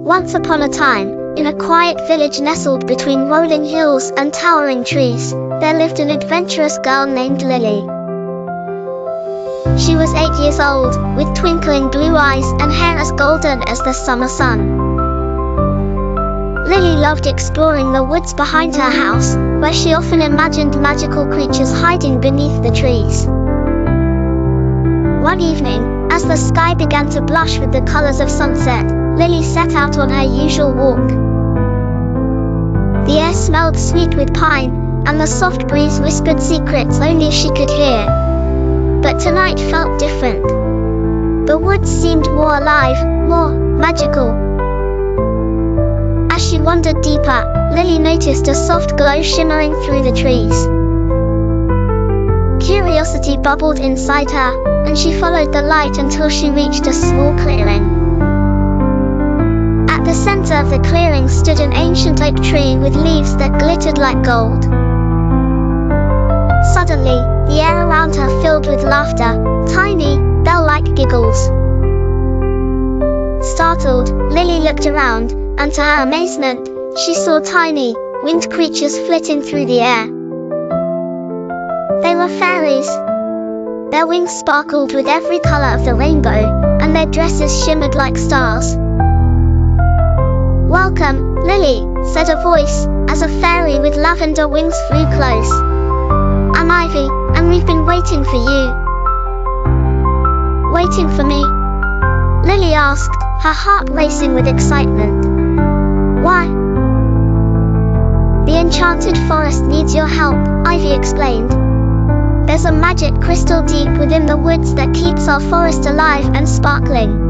Once upon a time, in a quiet village nestled between rolling hills and towering trees, there lived an adventurous girl named Lily. She was 8 years old, with twinkling blue eyes and hair as golden as the summer sun. Lily loved exploring the woods behind her house, where she often imagined magical creatures hiding beneath the trees. One evening, as the sky began to blush with the colors of sunset, Lily set out on her usual walk. The air smelled sweet with pine, and the soft breeze whispered secrets only she could hear. But tonight felt different. The woods seemed more alive, more magical. As she wandered deeper, Lily noticed a soft glow shimmering through the trees. Curiosity bubbled inside her, and she followed the light until she reached a small clearing. At the center of the clearing stood an ancient oak tree with leaves that glittered like gold. Suddenly, the air around her filled with laughter, tiny, bell-like giggles. Startled, Lily looked around, and to her amazement, she saw tiny, winged creatures flitting through the air. They were fairies. Their wings sparkled with every color of the rainbow, and their dresses shimmered like stars. "Welcome, Lily," said a voice, as a fairy with lavender wings flew close. "I'm Ivy, and we've been waiting for you." "Waiting for me?" Lily asked, her heart racing with excitement. "Why?" "The Enchanted Forest needs your help," Ivy explained. "There's a magic crystal deep within the woods that keeps our forest alive and sparkling.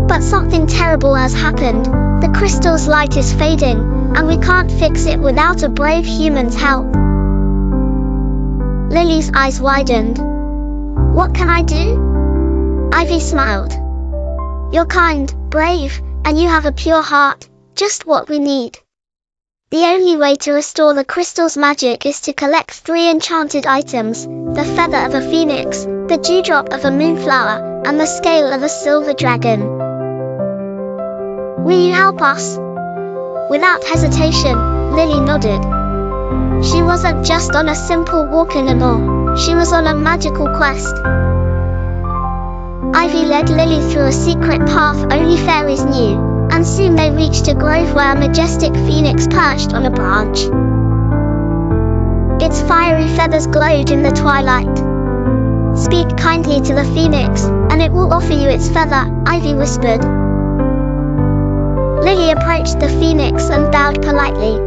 But something terrible has happened. The crystal's light is fading, and we can't fix it without a brave human's help." Lily's eyes widened. "What can I do?" Ivy smiled. "You're kind, brave, and you have a pure heart, just what we need. The only way to restore the crystal's magic is to collect 3 enchanted items: the feather of a phoenix, the dewdrop of a moonflower, and the scale of a silver dragon. Will you help us?" Without hesitation, Lily nodded. She wasn't just on a simple walk anymore, she was on a magical quest. Ivy led Lily through a secret path only fairies knew, and soon they reached a grove where a majestic phoenix perched on a branch. Its fiery feathers glowed in the twilight. "Speak kindly to the phoenix, and it will offer you its feather," Ivy whispered. Lily approached the phoenix and bowed politely.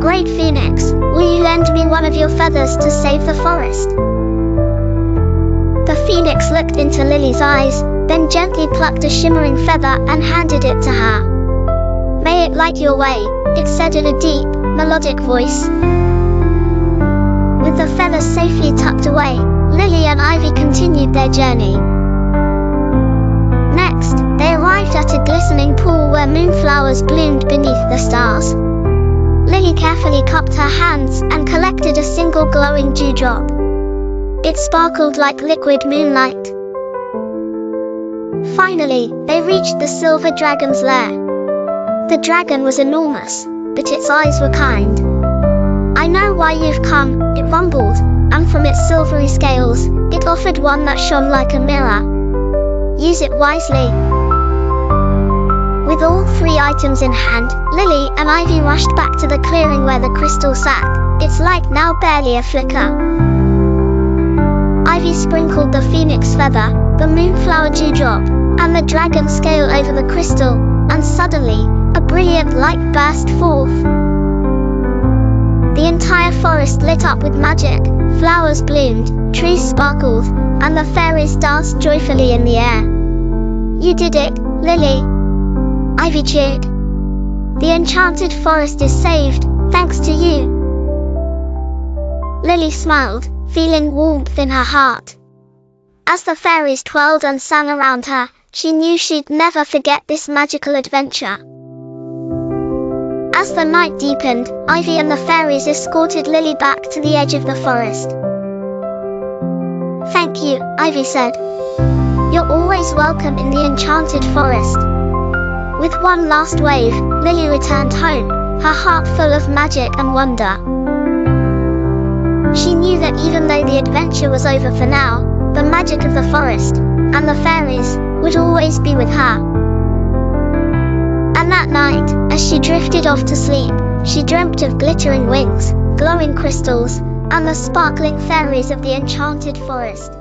"Great Phoenix, will you lend me one of your feathers to save the forest?" The phoenix looked into Lily's eyes, then gently plucked a shimmering feather and handed it to her. "May it light your way," it said in a deep, melodic voice. With the feathers safely tucked away, Lily and Ivy continued their journey. Next, they arrived at a glistening pool where moonflowers bloomed beneath the stars. Lily carefully cupped her hands and collected a single glowing dewdrop. It sparkled like liquid moonlight. Finally, they reached the silver dragon's lair. The dragon was enormous, but its eyes were kind. "I know why you've come," it rumbled, and from its silvery scales, it offered one that shone like a mirror. "Use it wisely." With all 3 items in hand, Lily and Ivy rushed back to the clearing where the crystal sat, its light now barely a flicker. Ivy sprinkled the phoenix feather, the moonflower dewdrop, and the dragon scale over the crystal, and suddenly, a brilliant light burst forth. The entire forest lit up with magic, flowers bloomed, trees sparkled, and the fairies danced joyfully in the air. "You did it, Lily!" Ivy cheered. "The Enchanted Forest is saved, thanks to you." Lily smiled, feeling warmth in her heart. As the fairies twirled and sang around her, she knew she'd never forget this magical adventure. As the night deepened, Ivy and the fairies escorted Lily back to the edge of the forest. "Thank you," Ivy said. "You're always welcome in the Enchanted Forest." With one last wave, Lily returned home, her heart full of magic and wonder. She knew that even though the adventure was over for now, the magic of the forest, and the fairies, would always be with her. And that night, as she drifted off to sleep, she dreamt of glittering wings, glowing crystals, and the sparkling fairies of the Enchanted Forest.